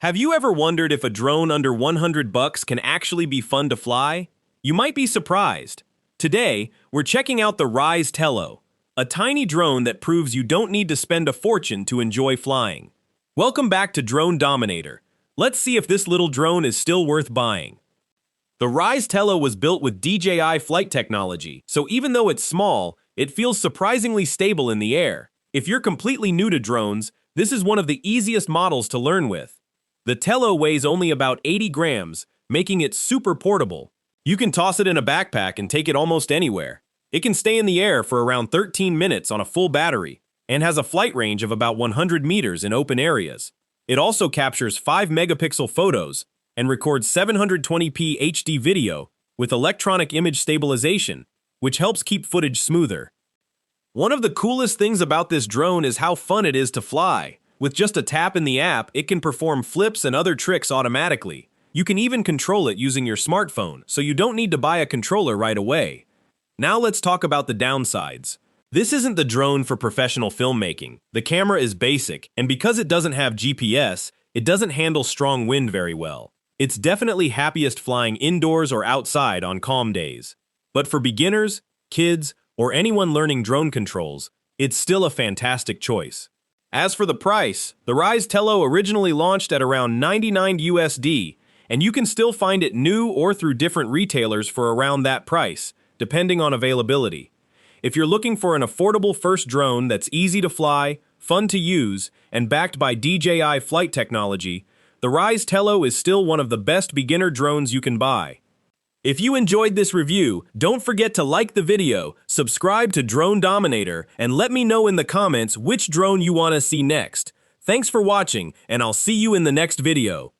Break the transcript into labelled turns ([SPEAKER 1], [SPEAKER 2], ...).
[SPEAKER 1] Have you ever wondered if a drone under 100 bucks can actually be fun to fly? You might be surprised. Today, we're checking out the Ryze Tello, a tiny drone that proves you don't need to spend a fortune to enjoy flying. Welcome back to Drone Dominator. Let's see if this little drone is still worth buying. The Ryze Tello was built with DJI flight technology, so even though it's small, it feels surprisingly stable in the air. If you're completely new to drones, this is one of the easiest models to learn with. The Tello weighs only about 80 grams, making it super portable. You can toss it in a backpack and take it almost anywhere. It can stay in the air for around 13 minutes on a full battery and has a flight range of about 100 meters in open areas. It also captures 5-megapixel photos and records 720p HD video with electronic image stabilization, which helps keep footage smoother. One of the coolest things about this drone is how fun it is to fly. With just a tap in the app, it can perform flips and other tricks automatically. You can even control it using your smartphone, so you don't need to buy a controller right away. Now let's talk about the downsides. This isn't the drone for professional filmmaking. The camera is basic, and because it doesn't have GPS, it doesn't handle strong wind very well. It's definitely happiest flying indoors or outside on calm days. But for beginners, kids, or anyone learning drone controls, it's still a fantastic choice. As for the price, the Ryze Tello originally launched at around $99 USD, and you can still find it new or through different retailers for around that price, depending on availability. If you're looking for an affordable first drone that's easy to fly, fun to use, and backed by DJI flight technology, the Ryze Tello is still one of the best beginner drones you can buy. If you enjoyed this review, don't forget to like the video, subscribe to Drone Dominator, and let me know in the comments which drone you want to see next. Thanks for watching, and I'll see you in the next video.